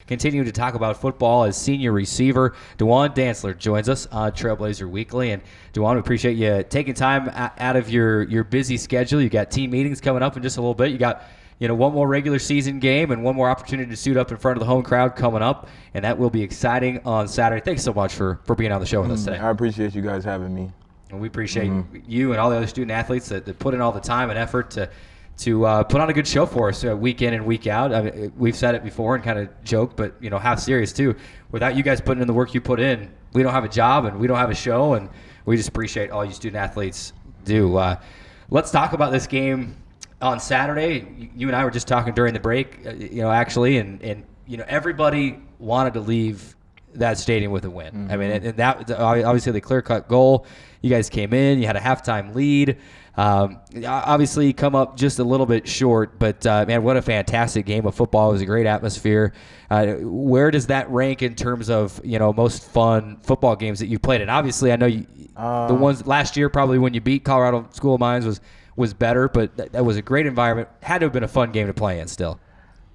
continuing to talk about football as senior receiver. Dejuan Dantlzer joins us on Trailblazer Weekly. And Dejuan, we appreciate you taking time out of your busy schedule. You got team meetings coming up in just a little bit. You got one more regular season game and one more opportunity to suit up in front of the home crowd coming up, and that will be exciting on Saturday. Thanks so much for being on the show with us today. I appreciate you guys having me. And we appreciate you and all the other student athletes that put in all the time and effort to put on a good show for us week in and week out. I mean, we've said it before and kind of joked, but half serious too. Without you guys putting in the work you put in, we don't have a job and we don't have a show, and we just appreciate all you student athletes do. Let's talk about this game on Saturday. You and I were just talking during the break, actually, and everybody wanted to leave that stadium with a win. I mean, and that obviously the clear-cut goal. You guys came in, you had a halftime lead. Obviously, you come up just a little bit short, but man, what a fantastic game of football! It was a great atmosphere. Where does that rank in terms of most fun football games that you played in? Obviously, I know the ones last year, probably when you beat Colorado School of Mines was better, but that was a great environment. Had to have been a fun game to play in still.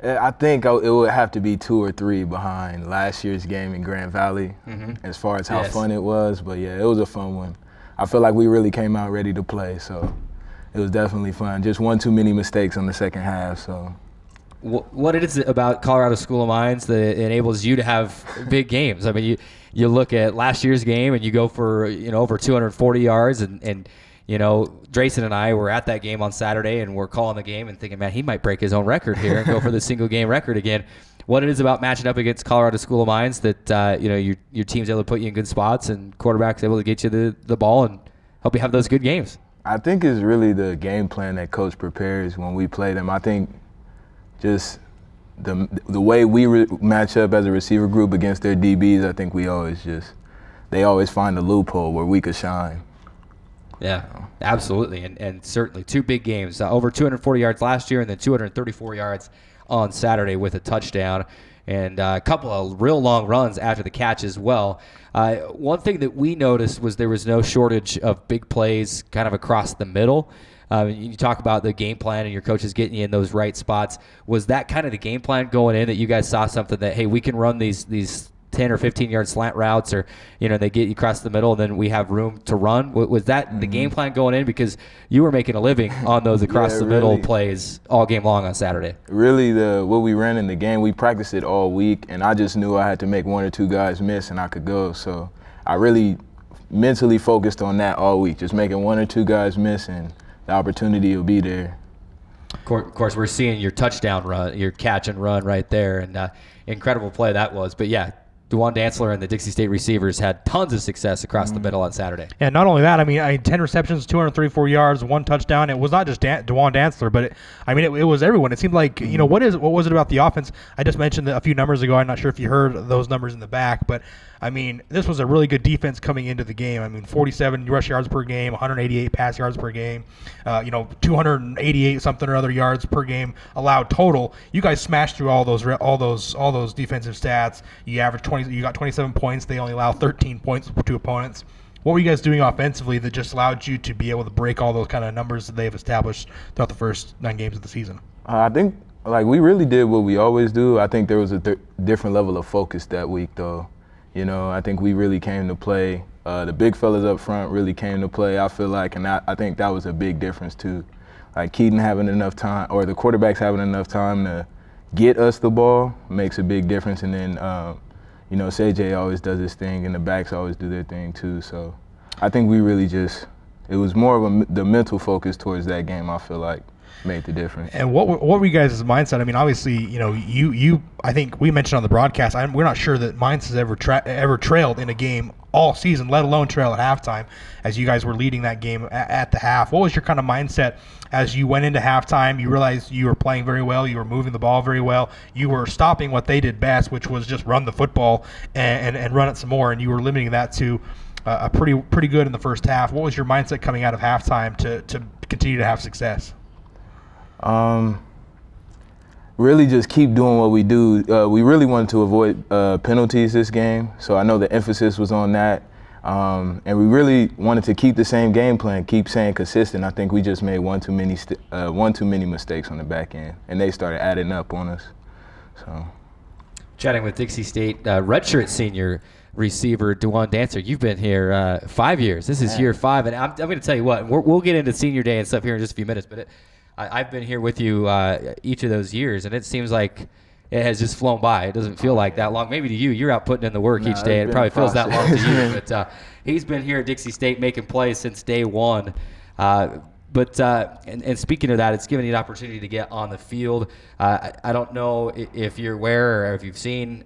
I think it would have to be 2 or 3 behind last year's game in Grand Valley as far as how fun it was. But, yeah, it was a fun one. I feel like we really came out ready to play, so it was definitely fun. Just one too many mistakes on the second half. So, what is it about Colorado School of Mines that enables you to have big games? I mean, you look at last year's game and you go for over 240 yards and Drayson and I were at that game on Saturday, and we're calling the game and thinking, man, he might break his own record here and go for the single game record again. What it is about matching up against Colorado School of Mines that your team's able to put you in good spots and quarterback's able to get you the ball and help you have those good games? I think it's really the game plan that coach prepares when we play them. I think just the way we match up as a receiver group against their DBs, I think they always find a loophole where we could shine. Yeah, absolutely, and certainly 2 big games, over 240 yards last year and then 234 yards on Saturday with a touchdown and a couple of real long runs after the catch as well. One thing that we noticed was there was no shortage of big plays kind of across the middle. You talk about the game plan and your coaches getting you in those right spots. Was that kind of the game plan going in, that you guys saw something that, hey, we can run these 10 or 15-yard slant routes, or they get you across the middle and then we have room to run? Was that the game plan going in? Because you were making a living on those across the middle plays all game long on Saturday. Really, what we ran in the game, we practiced it all week, and I just knew I had to make 1 or 2 guys miss and I could go. So I really mentally focused on that all week, just making 1 or 2 guys miss, and the opportunity will be there. Of course, we're seeing your touchdown run, your catch and run right there, and incredible play that was. But yeah, Dejuan Dantzler and the Dixie State receivers had tons of success across the middle on Saturday. And not only that, I mean 10 receptions, 234 yards, 1 touchdown. It was not just Dejuan Dantzler, but it was everyone. It seemed like, what was it about the offense? I just mentioned a few numbers ago. I'm not sure if you heard those numbers in the back, but this was a really good defense coming into the game. 47 rush yards per game, 188 pass yards per game, 288 something or other yards per game allowed total. You guys smashed through all those defensive stats. You got 27 points. They only allow 13 points to opponents. What were you guys doing offensively that just allowed you to be able to break all those kind of numbers that they've established throughout the first 9 games of the season? I think we really did what we always do. I think there was a different level of focus that week, though. I think we really came to play. The big fellas up front really came to play, I feel like, and I think that was a big difference too. Like Keaton having enough time, or the quarterbacks having enough time to get us the ball makes a big difference. And then, CJ always does his thing, and the backs always do their thing too. So I think we really it was more of the mental focus towards that game, I feel like, made the difference. And what were you guys' mindset? Obviously, you I think we mentioned on the broadcast, we're not sure that Mines has ever trailed in a game all season, let alone trail at halftime, as you guys were leading that game at the half. What was your kind of mindset as you went into halftime? You realized you were playing very well, you were moving the ball very well, you were stopping what they did best, which was just run the football and run it some more, and you were limiting that to a pretty good in the first half. What was your mindset coming out of halftime to continue to have success? Really just keep doing what we do. We really wanted to avoid penalties this game, so I know the emphasis was on that. And we really wanted to keep the same game plan, keep staying consistent. I think we just made one too many mistakes on the back end, and they started adding up on us. So, Chatting with Dixie State redshirt senior receiver Dejuan Dantlzer. You've been here 5 years. This is year 5, and I'm going to tell you what. We'll get into senior day and stuff here in just a few minutes, but I've been here with you each of those years, and it seems like it has just flown by. It doesn't feel like that long. Maybe to you, you're out putting in the work each day. It probably feels that long to you. But he's been here at Dixie State making plays since day one. But speaking of that, it's given you an opportunity to get on the field. I don't know if you're aware or if you've seen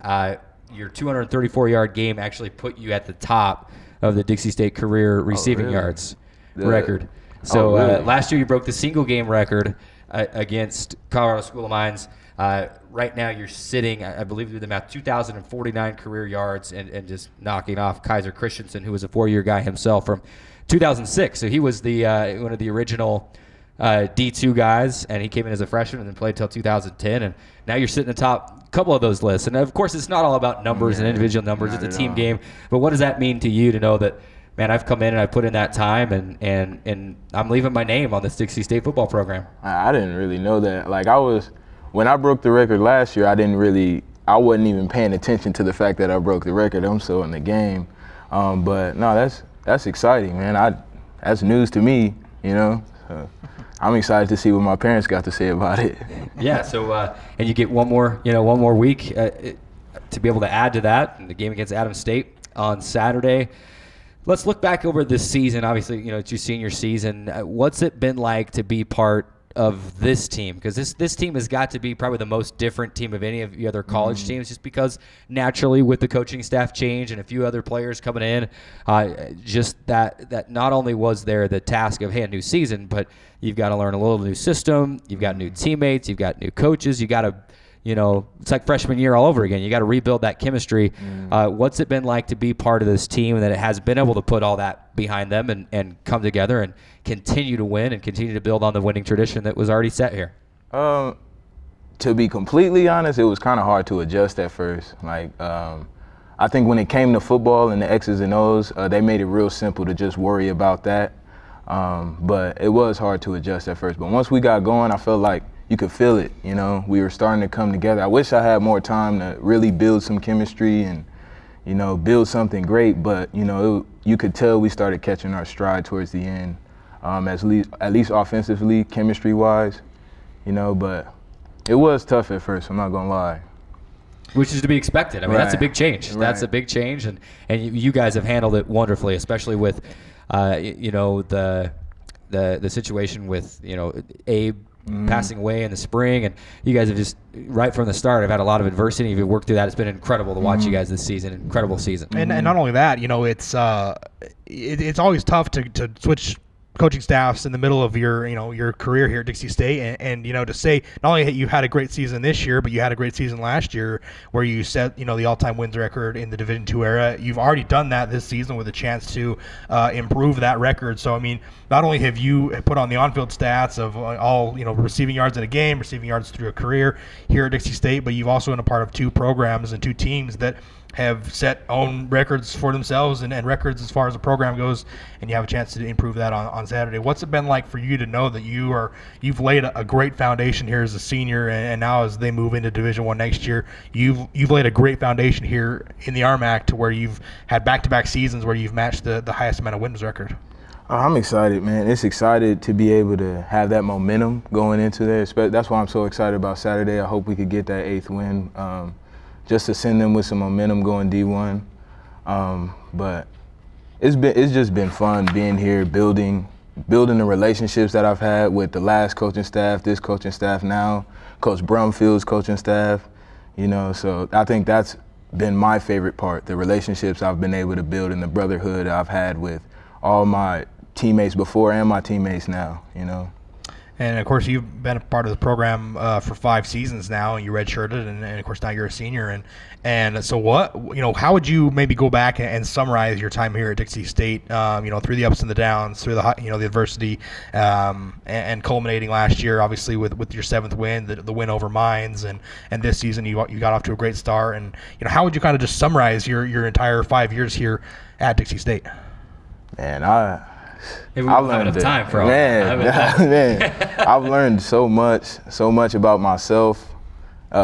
your 234-yard game actually put you at the top of the Dixie State career receiving yards record. So last year you broke the single game record against Colorado School of Mines. Right now you're sitting, I believe through the math, 2,049 career yards and just knocking off Kaiser Christensen, who was a 4-year guy himself from 2006. So he was the one of the original D2 guys, and he came in as a freshman and then played until 2010. And now you're sitting atop a couple of those lists. And, of course, it's not all about numbers and individual numbers. It's a team game. But what does that mean to you to know that, man, I've come in and I put in that time and I'm leaving my name on this Dixie State football program? I didn't really know that. Like, when I broke the record last year, I wasn't even paying attention to the fact that I broke the record. I'm still in the game. But, no, that's exciting, man. That's news to me, you know. So I'm excited to see what my parents got to say about it. Yeah. So and you get one more week to be able to add to that in the game against Adams State on Saturday. Let's look back over this season. Obviously, it's your senior season. What's it been like to be part of this team? Because this team has got to be probably the most different team of any of the other college teams, just because naturally with the coaching staff change and a few other players coming in, just that not only was there the task of, hey, a new season, but you've got to learn a little new system, you've got new teammates, you've got new coaches, you got to, it's like freshman year all over again. You got to rebuild that chemistry. What's it been like to be part of this team and that it has been able to put all that behind them and come together and continue to win and continue to build on the winning tradition that was already set here? To be completely honest, it was kind of hard to adjust at first. Like, I think when it came to football and the X's and O's, they made it real simple to just worry about that. But it was hard to adjust at first. But once we got going, I felt like you could feel it, we were starting to come together. I wish I had more time to really build some chemistry and, build something great, but, you could tell we started catching our stride towards the end, at least offensively, chemistry-wise, but it was tough at first, I'm not going to lie. Which is to be expected. I mean, That's a big change. Right. That's a big change, and you guys have handled it wonderfully, especially with, the situation with, Abe passing away in the spring, and you guys have just right from the start have had a lot of adversity. You've worked through that. It's been incredible to watch you guys this season. Incredible season. And not only that, it's always tough to switch coaching staffs in the middle of your career here at Dixie State, and to say not only you had a great season this year, but you had a great season last year where you set the all-time wins record in the Division II era. You've already done that this season with a chance to improve that record. So I mean, not only have you put on the on-field stats of all receiving yards in a game, receiving yards through a career here at Dixie State, but you've also been a part of 2 programs and 2 teams that have set own records for themselves and records as far as the program goes, and you have a chance to improve that on Saturday. What's it been like for you to know that you've laid a great foundation here as a senior, and now as they move into Division I next year, you've laid a great foundation here in the RMAC to where you've had back-to-back seasons where you've matched the highest amount of wins record? I'm excited, man. It's excited to be able to have that momentum going into there. That's why I'm so excited about Saturday. I hope we could get that 8th win. Just to send them with some momentum going D1. But it's just been fun being here, building the relationships that I've had with the last coaching staff, this coaching staff now, Coach Brumfield's coaching staff, so I think that's been my favorite part, the relationships I've been able to build and the brotherhood I've had with all my teammates before and my teammates now, And, of course, you've been a part of the program for 5 seasons now, and you redshirted, and, of course, now you're a senior. And so how would you maybe go back and summarize your time here at Dixie State, through the ups and the downs, through the adversity, and culminating last year, obviously, with your 7th win, the win over Mines, and this season you got off to a great start. And, how would you kind of just summarize your entire 5 years here at Dixie State? Man, Maybe we don't have enough time for all man, I've learned so much about myself,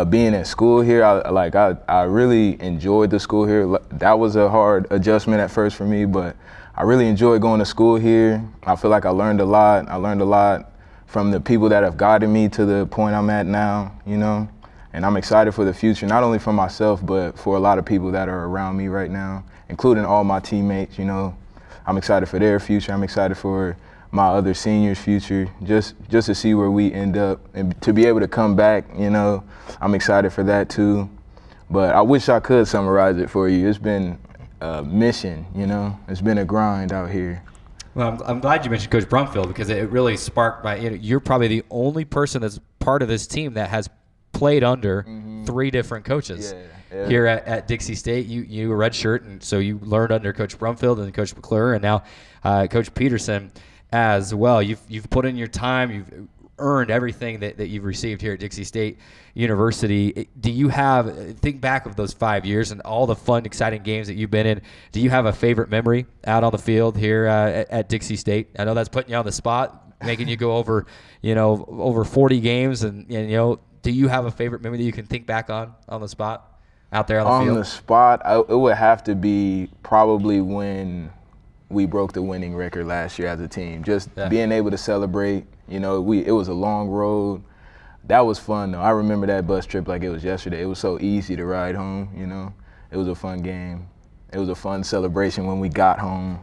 being at school here, I really enjoyed the school here. That was a hard adjustment at first for me, but I really enjoyed going to school here. I feel like I learned a lot. I learned a lot from the people that have guided me to the point I'm at now, you know. And I'm excited for the future, not only for myself, but for a lot of people that are around me right now, including all my teammates, you know. I'm excited for their future. I'm excited for my other seniors' future, just to see where we end up and to be able to come back, you know. I'm excited for that too. But I wish I could summarize it for you. It's been a mission, you know. It's been a grind out here. Well, I'm glad you mentioned Coach Brumfield because it really sparked my. You're probably the only person that's part of this team that has played under 3 different coaches. Yeah. Here at Dixie State. You were redshirt, and so you learned under Coach Brumfield and Coach McClure, and now Coach Peterson as well. You've put in your time. You've earned everything that you've received here at Dixie State University. Do you think back of those 5 years and all the fun, exciting games that you've been in, do you have a favorite memory out on the field here at Dixie State? I know that's putting you on the spot, making you go over 40 games, and do you have a favorite memory that you can think back on the spot? Out there on the field? On the spot, it would have to be probably when we broke the winning record last year as a team. Just being able to celebrate, it was a long road. That was fun, though. I remember that bus trip like it was yesterday. It was so easy to ride home, It was a fun game. It was a fun celebration when we got home,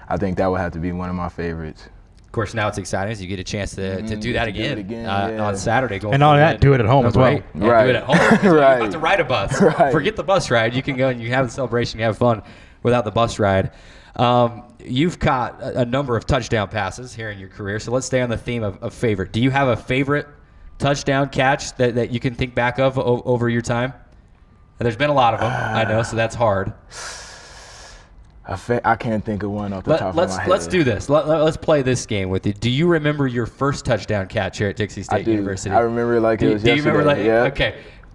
I think that would have to be one of my favorites. Of course, now it's exciting as you get a chance to do that again, on Saturday. And all that, do it at home as well. Right. Do it at home. Right. You're about to ride a bus. Right. Forget the bus ride. You can go and you have the celebration, you have fun without the bus ride. You've caught a number of touchdown passes here in your career, so let's stay on the theme of favorite. Do you have a favorite touchdown catch that you can think back of over your time? And there's been a lot of them, I know, so that's hard. I can't think of one off the top of my head. Let's do this. Let's play this game with you. Do you remember your first touchdown catch here at Dixie State University? I remember it like it was yesterday. Do you remember that? Yeah.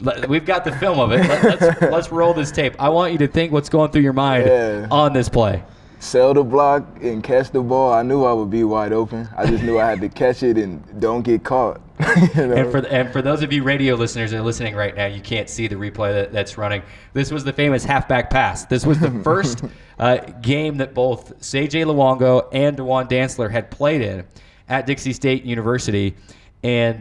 Okay. We've got the film of it. Let's roll this tape. I want you to think what's going through your mind on this play. Sell the block and catch the ball. I knew I would be wide open. I just knew I had to catch it and don't get caught. And for those of you radio listeners that are listening right now, you can't see the replay that's running. This was the famous halfback pass. This was the first game that both C.J. Luongo and Dejuan Dantlzer had played in at Dixie State University, and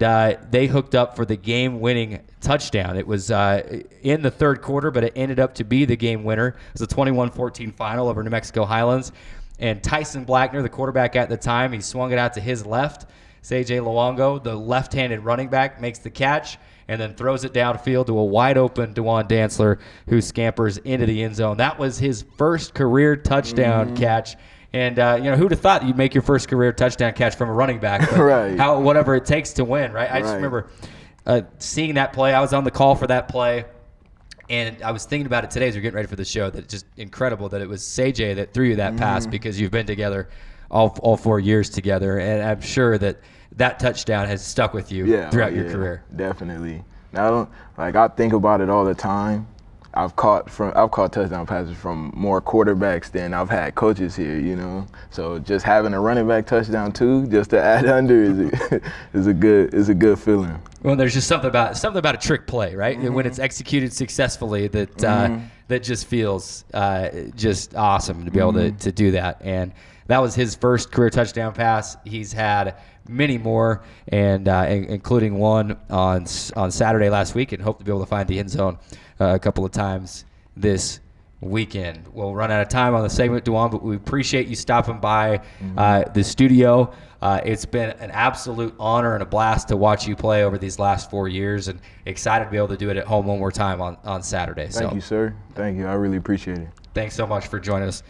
they hooked up for the game-winning touchdown. It was in the third quarter, but it ended up to be the game winner. It was a 21-14 final over New Mexico Highlands. And Tyson Blackner, the quarterback at the time, he swung it out to his left. C.J. Luongo, the left-handed running back, makes the catch and then throws it downfield to a wide-open Dejuan Dantzler who scampers into the end zone. That was his first career touchdown catch. And, who'd have thought you'd make your first career touchdown catch from a running back? Right. Whatever it takes to win, right? I just remember seeing that play. I was on the call for that play, and I was thinking about it today as we we're getting ready for the show, that it's just incredible that it was CJ that threw you that pass because you've been together all 4 years together, and I'm sure that touchdown has stuck with you throughout your career. Definitely. Now, I think about it all the time. I've caught touchdown passes from more quarterbacks than I've had coaches here, So just having a running back touchdown too, just to add under, is a good feeling. Well, there's just something about a trick play, right? And when it's executed successfully, that just feels just awesome to be able to do that. And that was his first career touchdown pass. He's had many more, and including one on Saturday last week, and hope to be able to find the end zone a couple of times this weekend. We'll run out of time on the segment, Dejuan, but we appreciate you stopping by the studio. It's been an absolute honor and a blast to watch you play over these last 4 years, and excited to be able to do it at home one more time on Saturday. Thank you, sir. Thank you. I really appreciate it. Thanks so much for joining us